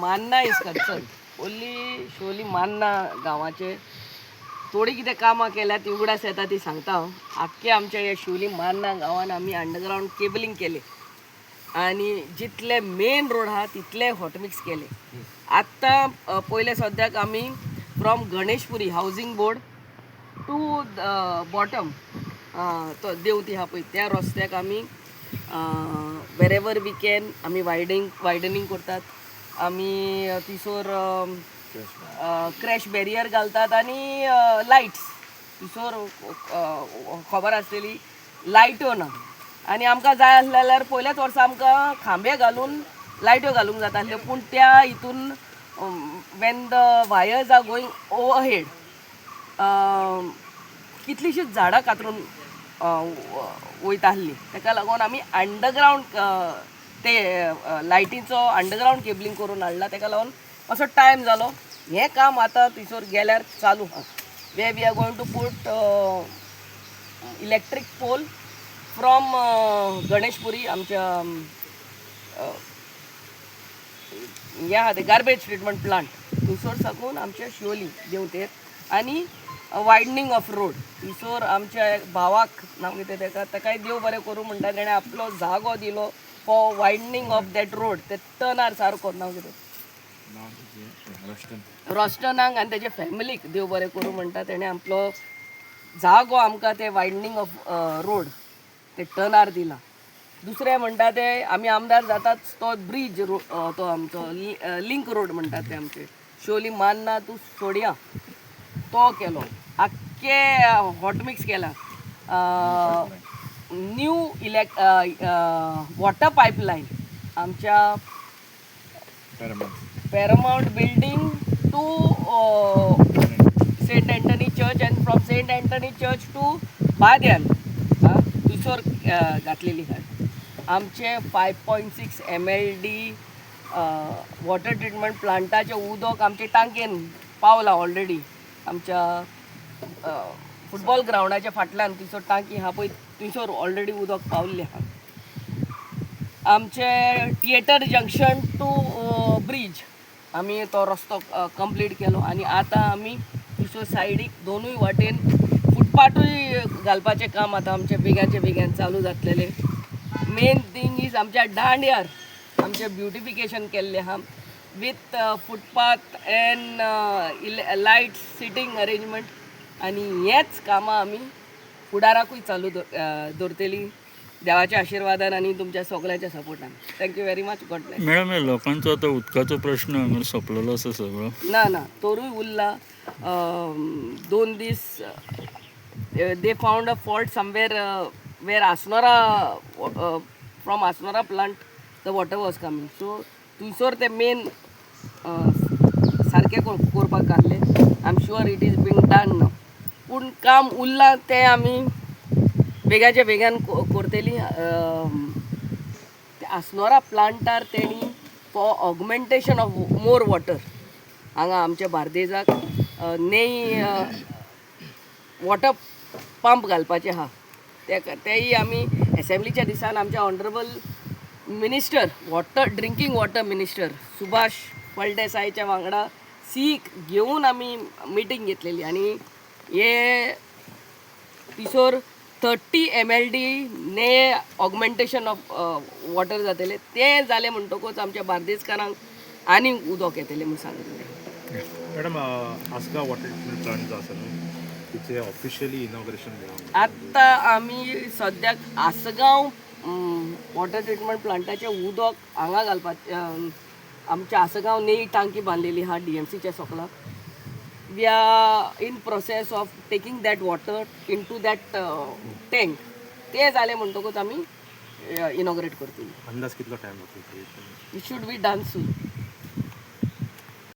मान्ना is concern only शोली मान्ना गांवाचे थोडी कितें कामां केल्यात ती उगडास येता ती सांगता हांव. आख्खे आमच्या ह्या शिवली मान्ना गांवान आमी अंडरग्रावंड केबलिंग केले आणि जितले मेन रोड आहा तितले हॉटमिक्स केले. आत्तां पयले सद्याक आमी from Ganeshpuri housing board to bottom तो देवती आहा पळय त्या रस्त्याक आमी वेरेवर वी कॅन आमी वायडनिंग करतात. आमी तिसोर क्रॅश बॅरियर घालतात आणि लायट्स तिसोर खबर आसलेली लायट्यो ना आणि आमकां जाय आसले जाल्यार पयल्याच वर्सा आमकां खांबे घालून लायट्यो घालूंक जाताल्यो पूण त्या हितून when the wires are going overhead कितलींशींच झाडां कातरून वयता आसलीं. ताका लागून आमी अंडरग्रावंड ते लायटीचो अंडरग्रावंड केबलिंग करून हाडला. ताका लागून असो टायम जालो. हें काम आतां थिसोर गेल्यार चालू आहा. Way we are going to put electric pole from Ganeshpuri आमच्या हें आहा तें गार्बेज ट्रिटमेंट प्लांट थिसोर साकून आमच्या शिवोली देंवतेर आनी वायडनींग ऑफ रोड थिसोर आमच्या भावाक नांव कितें ताकाय देव बरें करूं म्हणटा. तेणें आपलो जागो दिलो फॉर वायडनींग ऑफ दॅट रोड. ते टर्नार सारको नांव कितें रॉस्टनाक आनी तेजे फॅमिलीक देव बरें करूं म्हणटा. तेणें आपलो जागो आमकां ते वायडनींग ऑफ रोड ते टर्नार दिला. दुसरें म्हणटा ते आमी आमदार जातात तो ब्रीज तो आमचो लिंक रोड म्हणटात ते आमचे शिवोली मान्ना टू सोडिया तो केलो. आख्खे हॉटमिक्स केला. न्यू वॉटर पायपलायन आमच्या Paramount building to Saint Anthony church and from Saint Anthony church to बाद्यान थिसोर घातलेली आहा. आमचे 5.6 MLD वॉटर ट्रिटमेंट प्लांटाचे उदक आमचे टांकेन पावला ऑलरेडी. आमच्या फुटबॉल ग्रावंडाच्या फाटल्यान थिसोर टांकी आहा पळय थिसोर ऑलरेडी उदक पावल्लें आहा. आमचे थिएटर जंक्शन टू ब्रीज आमी तो रस्तो कंप्लीट केलो आणि आतां आमी थिसोर सायडीक दोनूय वाटेन फुटपाथूय घालपाचें काम आतां आमचे बेगीन चालू जातलेलें. मेन थींग इज आमच्या दांड्यार आमचें ब्युटिफिकेशन केल्लें आहा with footpath and light sitting arrangement आणि हेच कामां आमी फुडाराकूय चालू दवरतली देवाच्या आशिर्वादान आणि तुमच्या सगळ्यांच्या सपोर्टान. Thank you very much. God bless. Madam हे लोकांचो आतां उदकाचो प्रश्न हांगा सोंपलेलो आसा सगळो? ना तोरूय उरला. 2 दीस they found a fault somewhere where Assonora from Assonora plant the water was coming. So थिसोर ते मेन सारकें करपाक घातलें. I am sure it is being done now. पूण काम उरलां तें आमी बेगीन करतली. आसनोरा प्लांटार तेणी for augmentation of more water हांगा आमच्या बार्देजाक नेई वॉटर पंप घालपाचे आहा. तेय आमी एसेंब्लीच्या दिसान आमच्या honourable minister drinking water minister Subhash फळदेसायच्या वांगडा सीक घेवन आमी मिटींग घेतलेली आणि हे थिसोर 30 MLD ने ऑगमेंटेशन ऑफ वॉटर जातले. ते जाले म्हणटकूच आमच्या बार्देजकारांक आनी उदक येतलें म्हूण सांगतलें. Madam Assagao water treatment plant जो आसा न्हू तिचे ऑफिशियली इनॉग्रेशन आत्तां आमी सद्याक आसगांव वॉटर ट्रिटमेंट प्लांटाचें उदक हांगा घालपाचें आमच्या आसगांव नेई टांकी बांदलेली आहा DMCच्या सकला. We are in process of taking that water into that tank. ते जालें म्हणटकूच आमी इनॉग्रेट करतली. अंदाज कितलो टायम जातलो? It should be done soon.